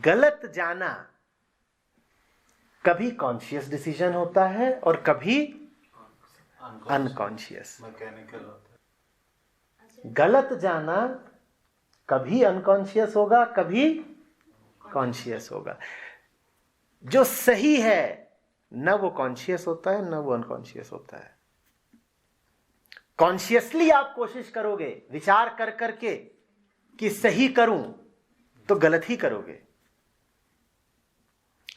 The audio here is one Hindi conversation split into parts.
गलत जाना कभी कॉन्शियस डिसीजन होता है और कभी अनकॉन्शियस। मैकेनिकल होता है। गलत जाना कभी अनकॉन्शियस होगा, कभी कॉन्शियस होगा। जो सही है न वो कॉन्शियस होता है, न वो अनकॉन्शियस होता है। कॉन्शियसली आप कोशिश करोगे विचार कर करके कि सही करूं, तो गलत ही करोगे।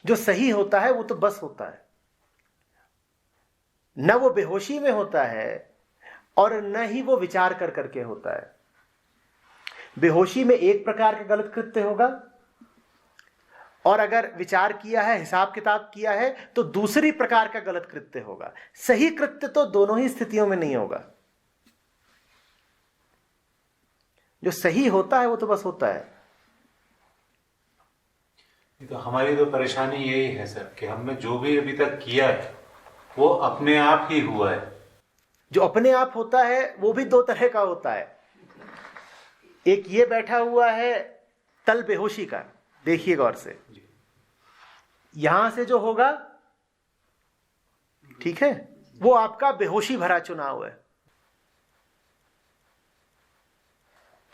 जो सही होता है वो तो बस होता है, न वो बेहोशी में होता है और न ही वो विचार कर करके होता है। बेहोशी में एक प्रकार का गलत कृत्य होगा, और अगर विचार किया है, हिसाब किताब किया है, तो दूसरी प्रकार का गलत कृत्य होगा। सही कृत्य तो दोनों ही स्थितियों में नहीं होगा। जो सही होता है वो तो बस होता है। तो हमारी तो परेशानी यही है सर कि हमने जो भी अभी तक किया है वो अपने आप ही हुआ है। जो अपने आप होता है वो भी दो तरह का होता है। एक ये बैठा हुआ है तल बेहोशी का, देखिए गौर से, यहां से जो होगा, ठीक है, वो आपका बेहोशी भरा चुनाव है।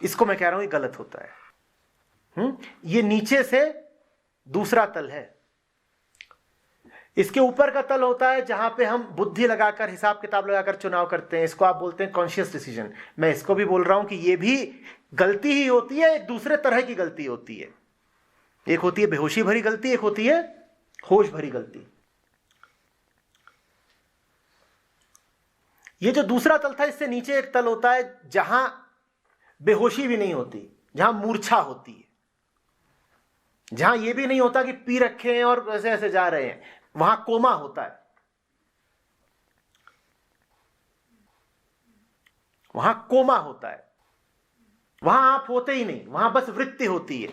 इसको मैं कह रहा हूं ये गलत होता है। ये नीचे से दूसरा तल है। इसके ऊपर का तल होता है जहां पे हम बुद्धि लगाकर, हिसाब किताब लगाकर चुनाव करते हैं। इसको आप बोलते हैं कॉन्शियस डिसीजन। मैं इसको भी बोल रहा हूं कि ये भी गलती ही होती है, एक दूसरे तरह की गलती होती है। एक होती है बेहोशी भरी गलती, एक होती है होश भरी गलती। ये जो दूसरा तल था, इससे नीचे एक तल होता है जहां बेहोशी भी नहीं होती, जहां मूर्छा होती है, जहां यह भी नहीं होता कि पी रखे हैं और ऐसे ऐसे जा रहे हैं, वहां कोमा होता है। वहां कोमा होता है, वहां आप होते ही नहीं, वहां बस वृत्ति होती है।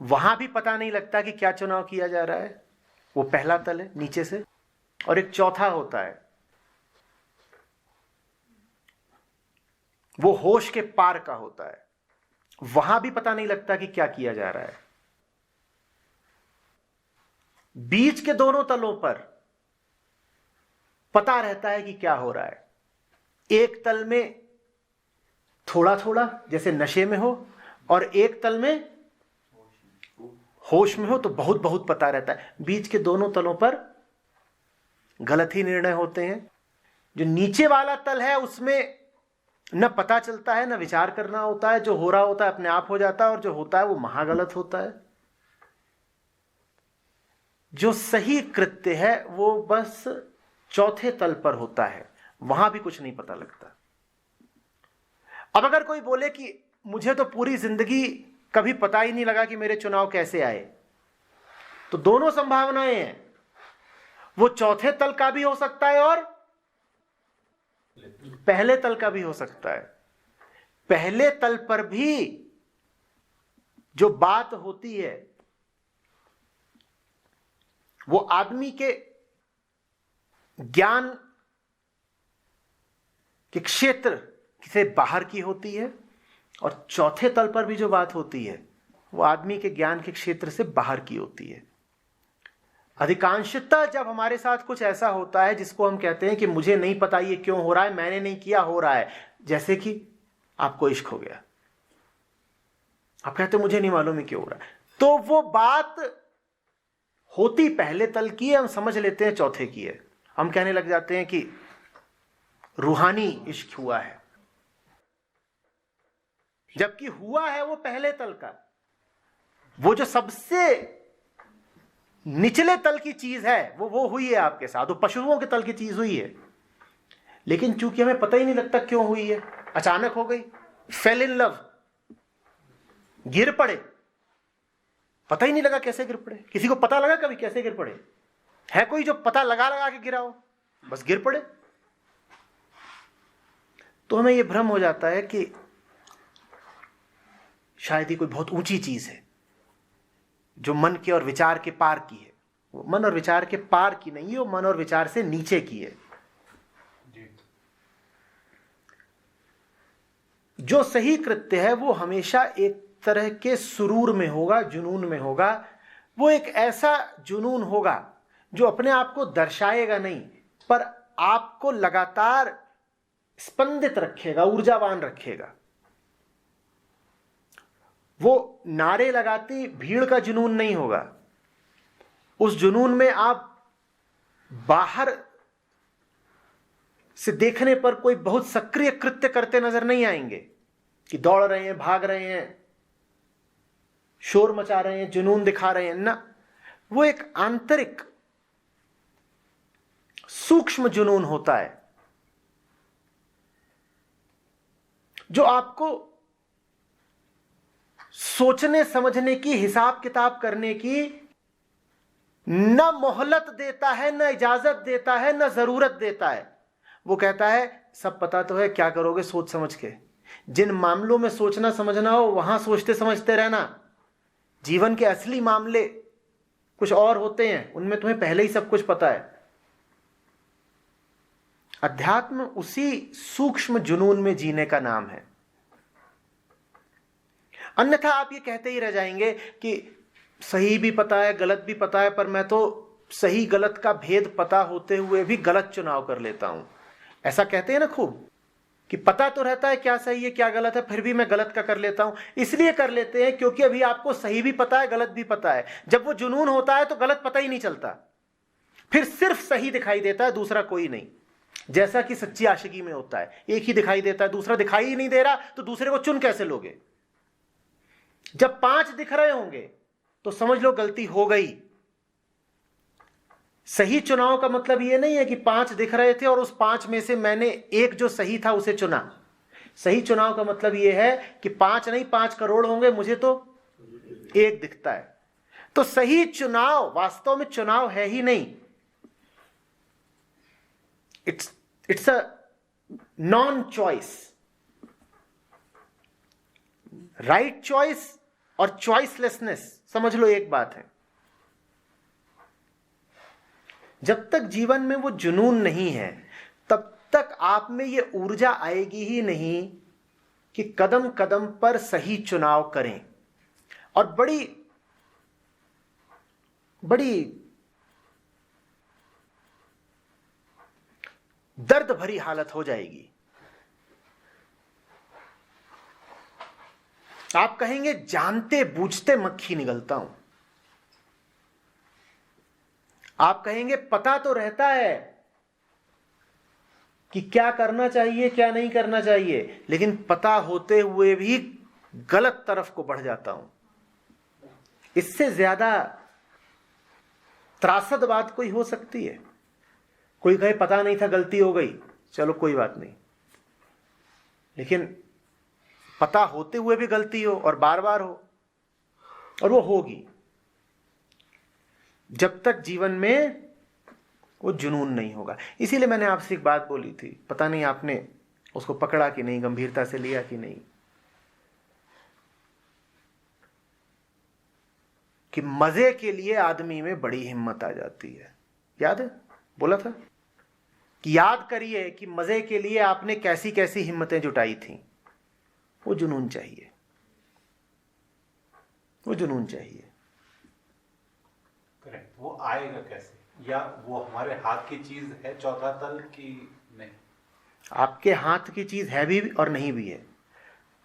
वहां भी पता नहीं लगता कि क्या चुनाव किया जा रहा है। वो पहला तल है नीचे से। और एक चौथा होता है, वो होश के पार का होता है। वहां भी पता नहीं लगता कि क्या किया जा रहा है। बीच के दोनों तलों पर पता रहता है कि क्या हो रहा है। एक तल में थोड़ा थोड़ा जैसे नशे में हो, और एक तल में होश में हो तो बहुत बहुत पता रहता है। बीच के दोनों तलों पर गलत ही निर्णय होते हैं। जो नीचे वाला तल है उसमें न पता चलता है, न विचार करना होता है। जो हो रहा होता है अपने आप हो जाता है, और जो होता है वो महागलत होता है। जो सही कृत्य है वो बस चौथे तल पर होता है, वहां भी कुछ नहीं पता लगता। अब अगर कोई बोले कि मुझे तो पूरी जिंदगी कभी पता ही नहीं लगा कि मेरे चुनाव कैसे आए, तो दोनों संभावनाएं हैं। वो चौथे तल का भी हो सकता है और पहले तल का भी हो सकता है। पहले तल पर भी जो बात होती है वो आदमी के ज्ञान के क्षेत्र से बाहर की होती है, और चौथे तल पर भी जो बात होती है वो आदमी के ज्ञान के क्षेत्र से बाहर की होती है। अधिकांशतः जब हमारे साथ कुछ ऐसा होता है जिसको हम कहते हैं कि मुझे नहीं पता ये क्यों हो रहा है, मैंने नहीं किया, हो रहा है, जैसे कि आपको इश्क हो गया, आप कहते मुझे नहीं मालूम है क्यों हो रहा है, तो वो बात होती पहले तल की है, हम समझ लेते हैं चौथे की है। हम कहने लग जाते हैं कि रूहानी इश्क हुआ है, जबकि हुआ है वो पहले तल का। वो जो सबसे निचले तल की चीज है वो हुई है आपके साथ, वो पशुओं के तल की चीज हुई है। लेकिन चूंकि हमें पता ही नहीं लगता क्यों हुई है, अचानक हो गई, फेल इन लव, गिर पड़े, पता ही नहीं लगा कैसे गिर पड़े। किसी को पता लगा कभी कैसे गिर पड़े? है कोई जो पता लगा लगा के गिरा हो? बस गिर पड़े। तो हमें यह भ्रम हो जाता है कि शायद ही कोई बहुत ऊंची चीज है जो मन के और विचार के पार की है। वो मन और विचार के पार की नहीं है, वो मन और विचार से नीचे की है। जो सही कृत्य है वो हमेशा एक तरह के सुरूर में होगा, जुनून में होगा। वो एक ऐसा जुनून होगा जो अपने आप को दर्शाएगा नहीं, पर आपको लगातार स्पंदित रखेगा, ऊर्जावान रखेगा। वो नारे लगाती भीड़ का जुनून नहीं होगा। उस जुनून में आप बाहर से देखने पर कोई बहुत सक्रिय कृत्य करते नजर नहीं आएंगे कि दौड़ रहे हैं, भाग रहे हैं, शोर मचा रहे हैं, जुनून दिखा रहे हैं ना। वो एक आंतरिक सूक्ष्म जुनून होता है जो आपको सोचने समझने की, हिसाब किताब करने की न मोहलत देता है, न इजाजत देता है, न जरूरत देता है। वो कहता है सब पता तो है, क्या करोगे सोच समझ के। जिन मामलों में सोचना समझना हो वहां सोचते समझते रहना। जीवन के असली मामले कुछ और होते हैं, उनमें तुम्हें पहले ही सब कुछ पता है। अध्यात्म उसी सूक्ष्म जुनून में जीने का नाम है। अन्यथा आप ये कहते ही रह जाएंगे कि सही भी पता है, गलत भी पता है, पर मैं तो सही गलत का भेद पता होते हुए भी गलत चुनाव कर लेता हूं। ऐसा कहते हैं ना खूब कि पता तो रहता है क्या सही है क्या गलत है, फिर भी मैं गलत का कर लेता हूं। इसलिए कर लेते हैं क्योंकि अभी आपको सही भी पता है, गलत भी पता है। जब वो जुनून होता है तो गलत पता ही नहीं चलता, फिर सिर्फ सही दिखाई देता है, दूसरा कोई नहीं। जैसा कि सच्ची आशिकी में होता है, एक ही दिखाई देता है, दूसरा दिखाई ही नहीं दे रहा, तो दूसरे को चुन कैसे लोगे। जब 5 दिख रहे होंगे तो समझ लो गलती हो गई। सही चुनाव का मतलब यह नहीं है कि 5 दिख रहे थे और उस 5 में से मैंने एक जो सही था उसे चुना। सही चुनाव का मतलब यह है कि 5 नहीं 5 करोड़ होंगे, मुझे तो एक दिखता है। तो सही चुनाव वास्तव में चुनाव है ही नहीं, it's a non choice. Right choice और चॉइसलेसनेस समझ लो एक बात है। जब तक जीवन में वो जुनून नहीं है तब तक आप में ये ऊर्जा आएगी ही नहीं कि कदम कदम पर सही चुनाव करें। और बड़ी बड़ी दर्द भरी हालत हो जाएगी। आप कहेंगे जानते बूझते मक्खी निगलता हूं। आप कहेंगे पता तो रहता है कि क्या करना चाहिए क्या नहीं करना चाहिए, लेकिन पता होते हुए भी गलत तरफ को बढ़ जाता हूं। इससे ज्यादा त्रासद बात कोई हो सकती है। कोई कहे पता नहीं था गलती हो गई, चलो कोई बात नहीं, लेकिन पता होते हुए भी गलती हो और बार बार हो, और वो होगी जब तक जीवन में वो जुनून नहीं होगा। इसीलिए मैंने आपसे एक बात बोली थी, पता नहीं आपने उसको पकड़ा कि नहीं, गंभीरता से लिया कि नहीं, कि मजे के लिए आदमी में बड़ी हिम्मत आ जाती है। याद है बोला था कि याद करिए कि मजे के लिए आपने कैसी कैसी हिम्मतें जुटाई थी। वो जुनून चाहिए, वो जुनून चाहिए। करेक्ट। वो आएगा कैसे, या वो हमारे हाथ की चीज है चौथा तल की नहीं? आपके हाथ की चीज है भी और नहीं भी है।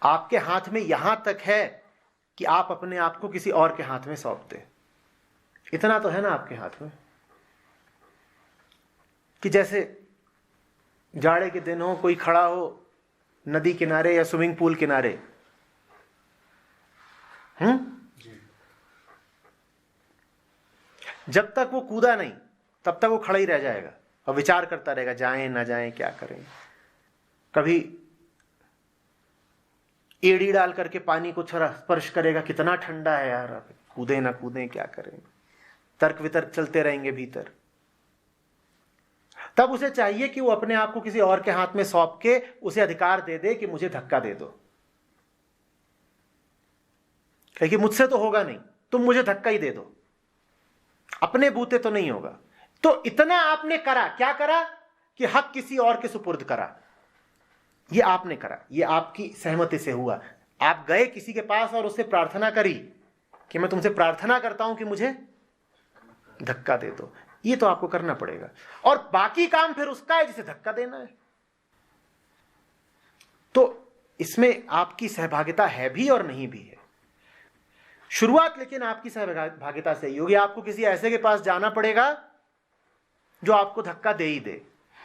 आपके हाथ में यहां तक है कि आप अपने आप को किसी और के हाथ में सौंपते। इतना तो है ना आपके हाथ में कि जैसे जाड़े के दिन हो, कोई खड़ा हो नदी किनारे या स्विमिंग पूल किनारे, जब तक वो कूदा नहीं तब तक वो खड़ा ही रह जाएगा और विचार करता रहेगा जाएं ना जाएं, क्या करें। कभी एड़ी डाल करके पानी को थोड़ा स्पर्श करेगा, कितना ठंडा है यार, कूदे ना कूदें, क्या करें। तर्क वितर्क चलते रहेंगे भीतर। तब उसे चाहिए कि वो अपने आप को किसी और के हाथ में सौंप के उसे अधिकार दे दे कि मुझे धक्का दे दो, क्योंकि मुझसे तो होगा नहीं, तुम मुझे धक्का ही दे दो, अपने बूते तो नहीं होगा। तो इतना आपने करा, क्या करा कि हक किसी और के सुपुर्द करा। ये आपने करा, ये आपकी सहमति से हुआ, आप गए किसी के पास और उससे प्रार्थना करी कि मैं तुमसे प्रार्थना करता हूं कि मुझे धक्का दे दो, ये तो आपको करना पड़ेगा, और बाकी काम फिर उसका है जिसे धक्का देना है। तो इसमें आपकी सहभागिता है भी और नहीं भी है। शुरुआत लेकिन आपकी सहभागिता से ही होगी। आपको किसी ऐसे के पास जाना पड़ेगा जो आपको धक्का दे ही दे,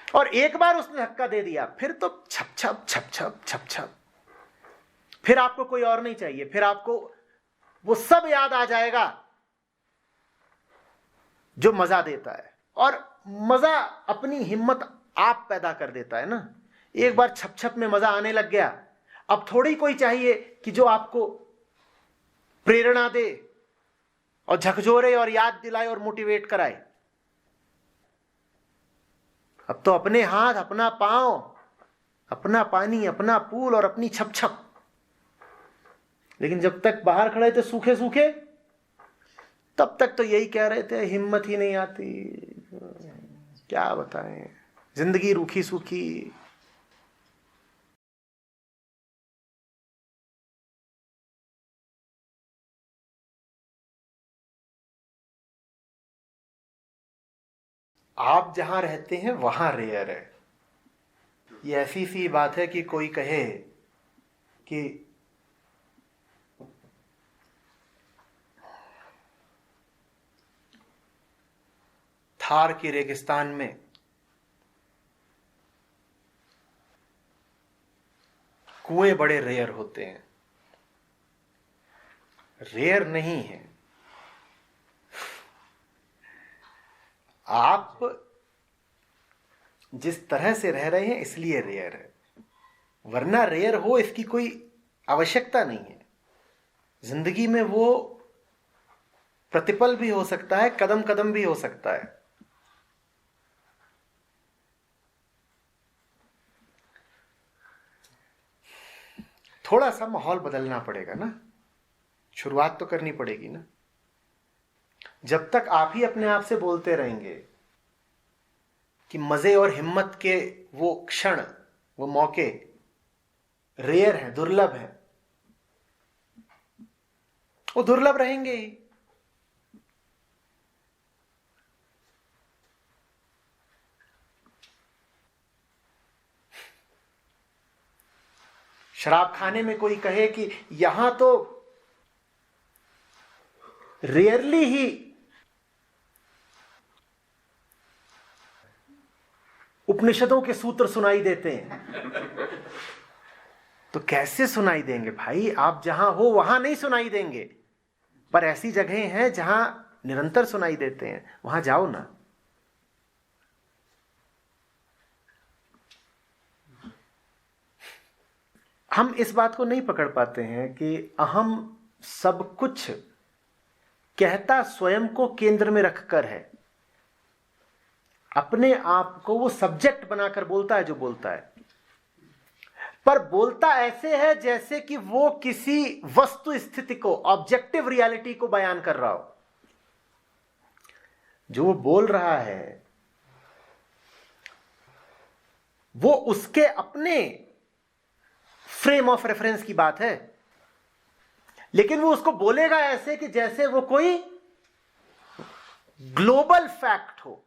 और एक बार उसने धक्का दे दिया फिर तो छप छप छप छप छप छप, फिर आपको कोई और नहीं चाहिए, फिर आपको वो सब याद आ जाएगा जो मजा देता है। और मजा अपनी हिम्मत आप पैदा कर देता है ना। एक बार छप छप में मजा आने लग गया, अब थोड़ी कोई चाहिए कि जो आपको प्रेरणा दे और झकझोरे और याद दिलाए और मोटिवेट कराए। अब तो अपने हाथ, अपना पांव, अपना पानी, अपना पूल और अपनी छप छप। लेकिन जब तक बाहर खड़े थे सूखे सूखे, तब तक तो यही कह रहे थे हिम्मत ही नहीं आती, क्या बताएं, जिंदगी रूखी सूखी। आप जहां रहते हैं वहां रेयर है। ये ऐसी सी बात है कि कोई कहे कि थार की रेगिस्तान में कुएं बड़े रेयर होते हैं। रेयर नहीं है, आप जिस तरह से रह रहे हैं इसलिए रेयर है, वरना रेयर हो इसकी कोई आवश्यकता नहीं है। जिंदगी में वो प्रतिपल भी हो सकता है, कदम कदम भी हो सकता है। थोड़ा सा माहौल बदलना पड़ेगा ना, शुरुआत तो करनी पड़ेगी ना। जब तक आप ही अपने आप से बोलते रहेंगे कि मजे और हिम्मत के वो क्षण, वो मौके रेयर हैं, दुर्लभ हैं, वो दुर्लभ रहेंगे ही। शराब खाने में कोई कहे कि यहां तो रेयरली ही उपनिषदों के सूत्र सुनाई देते हैं, तो कैसे सुनाई देंगे भाई? आप जहां हो वहां नहीं सुनाई देंगे, पर ऐसी जगहें हैं जहां निरंतर सुनाई देते हैं, वहां जाओ ना। हम इस बात को नहीं पकड़ पाते हैं कि अहम सब कुछ कहता स्वयं को केंद्र में रखकर है। अपने आप को वो सब्जेक्ट बनाकर बोलता है जो बोलता है, पर बोलता ऐसे है जैसे कि वो किसी वस्तु स्थिति को, ऑब्जेक्टिव रियलिटी को बयान कर रहा हो। जो वो बोल रहा है वो उसके अपने फ्रेम ऑफ रेफरेंस की बात है, लेकिन वो उसको बोलेगा ऐसे कि जैसे वो कोई ग्लोबल फैक्ट हो।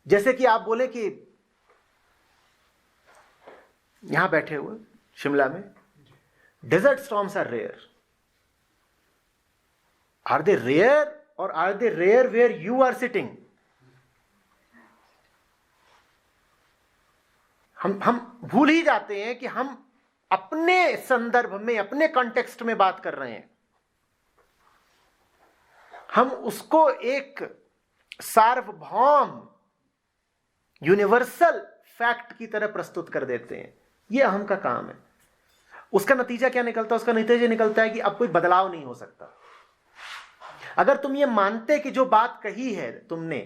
जैसे कि आप बोले कि यहां बैठे हुए शिमला में desert storms are rare. Are they rare और are they rare where you are sitting? हम भूल ही जाते हैं कि हम अपने संदर्भ में, अपने कॉन्टेक्स्ट में बात कर रहे हैं। हम उसको एक सार्वभौम यूनिवर्सल फैक्ट की तरह प्रस्तुत कर देते हैं। यह अहम का काम है। उसका नतीजा क्या निकलता है? उसका नतीजा निकलता है कि अब कोई बदलाव नहीं हो सकता। अगर तुम ये मानते कि जो बात कही है तुमने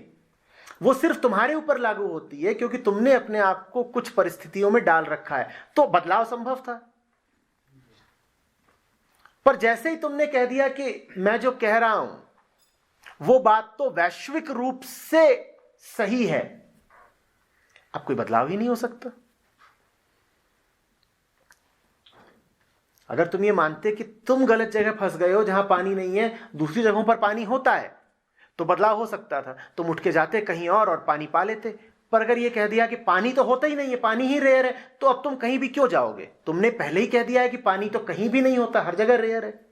वो सिर्फ तुम्हारे ऊपर लागू होती है क्योंकि तुमने अपने आप को कुछ परिस्थितियों में डाल रखा है, तो बदलाव संभव था। पर जैसे ही तुमने कह दिया कि मैं जो कह रहा हूं वो बात तो वैश्विक रूप से सही है, अब कोई बदलाव ही नहीं हो सकता। अगर तुम ये मानते कि तुम गलत जगह फंस गए हो, जहां पानी नहीं है, दूसरी जगहों पर पानी होता है, तो बदलाव हो सकता था। तुम उठ के जाते कहीं और पानी पा लेते। पर अगर ये कह दिया कि पानी तो होता ही नहीं है, पानी ही रेयर है, तो अब तुम कहीं भी क्यों जाओगे? तुमने पहले ही कह दिया है कि पानी तो कहीं भी नहीं होता, हर जगह रेयर है।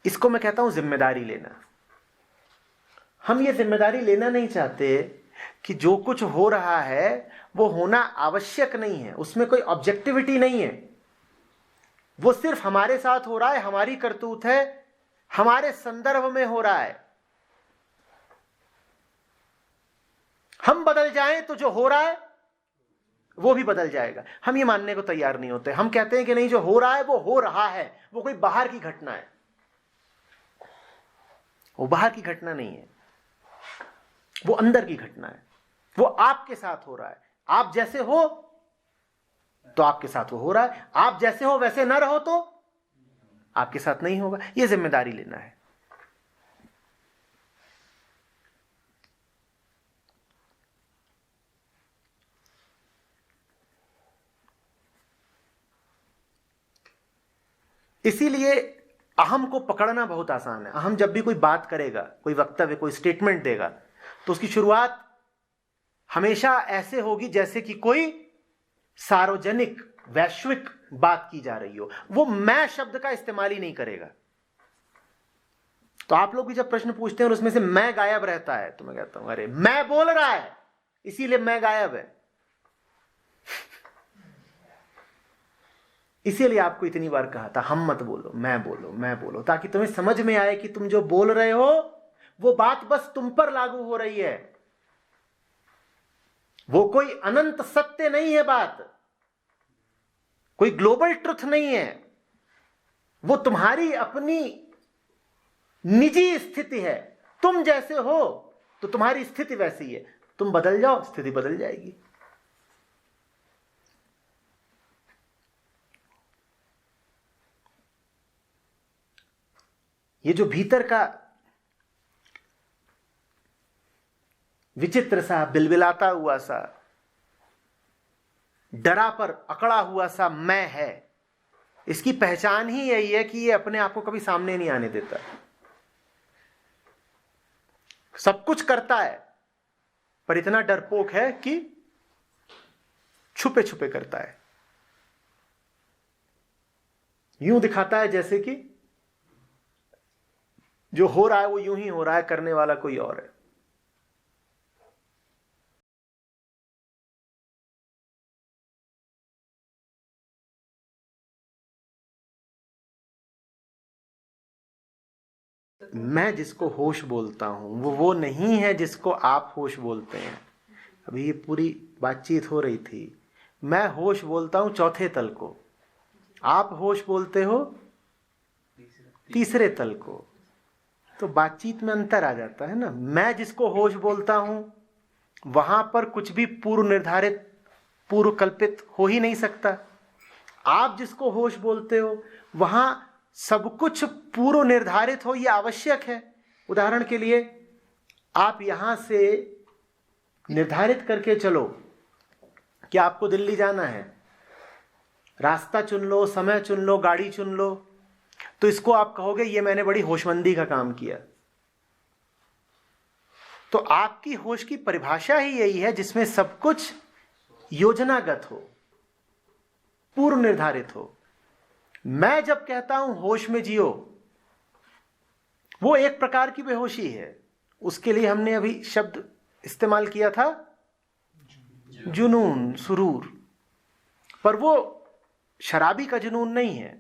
इसको मैं कहता हूं जिम्मेदारी लेना। हम ये जिम्मेदारी लेना नहीं चाहते कि जो कुछ हो रहा है वो होना आवश्यक नहीं है, उसमें कोई ऑब्जेक्टिविटी नहीं है, वो सिर्फ हमारे साथ हो रहा है, हमारी करतूत है, हमारे संदर्भ में हो रहा है। हम बदल जाएं तो जो हो रहा है वो भी बदल जाएगा। हम ये मानने को तैयार नहीं होते। हम कहते हैं कि नहीं, जो हो रहा है वो हो रहा है, वो कोई बाहर की घटना है। वो बाहर की घटना नहीं है, वो अंदर की घटना है। वो आपके साथ हो रहा है। आप जैसे हो तो आपके साथ वो हो रहा है, आप जैसे हो वैसे ना रहो तो आपके साथ नहीं होगा। ये जिम्मेदारी लेना है। इसीलिए अहम को पकड़ना बहुत आसान है। अहम जब भी कोई बात करेगा, कोई वक्तव्य, कोई स्टेटमेंट देगा, तो उसकी शुरुआत हमेशा ऐसे होगी जैसे कि कोई सार्वजनिक वैश्विक बात की जा रही हो। वो मैं शब्द का इस्तेमाल ही नहीं करेगा। तो आप लोग भी जब प्रश्न पूछते हैं और उसमें से मैं गायब रहता है, तो मैं कहता हूं अरे मैं बोल रहा है इसीलिए मैं गायब है। इसीलिए आपको इतनी बार कहा था हम मत बोलो, मैं बोलो, मैं बोलो, ताकि तुम्हें समझ में आए कि तुम जो बोल रहे हो वो बात बस तुम पर लागू हो रही है। वो कोई अनंत सत्य नहीं है, बात कोई ग्लोबल ट्रुथ नहीं है। वो तुम्हारी अपनी निजी स्थिति है। तुम जैसे हो तो तुम्हारी स्थिति वैसी है। तुम बदल जाओ, स्थिति बदल जाएगी। ये जो भीतर का विचित्र सा, बिलबिलाता हुआ सा, डरा पर अकड़ा हुआ सा मैं है, इसकी पहचान ही यही है कि ये अपने आप को कभी सामने नहीं आने देता। सब कुछ करता है पर इतना डरपोक है कि छुपे छुपे करता है। यूं दिखाता है जैसे कि जो हो रहा है वो यूं ही हो रहा है, करने वाला कोई और है। मैं जिसको होश बोलता हूं वो नहीं है जिसको आप होश बोलते हैं। अभी ये पूरी बातचीत हो रही थी। मैं होश बोलता हूं चौथे तल को, आप होश बोलते हो तीसरे तल को। तो बातचीत में अंतर आ जाता है ना। मैं जिसको होश बोलता हूं वहां पर कुछ भी पूर्व निर्धारित, पूर्व कल्पित हो ही नहीं सकता। आप जिसको होश बोलते हो वहां सब कुछ पूर्व निर्धारित हो, यह आवश्यक है। उदाहरण के लिए आप यहां से निर्धारित करके चलो कि आपको दिल्ली जाना है, रास्ता चुन लो, समय चुन लो, गाड़ी चुन लो, तो इसको आप कहोगे ये मैंने बड़ी होशमंदी का काम किया। तो आपकी होश की परिभाषा ही यही है जिसमें सब कुछ योजनागत हो, पूर्व निर्धारित हो। मैं जब कहता हूं होश में जियो, वो एक प्रकार की बेहोशी है। उसके लिए हमने अभी शब्द इस्तेमाल किया था जुनून, सुरूर, पर वो शराबी का जुनून नहीं है,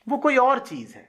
वो कोई और चीज है।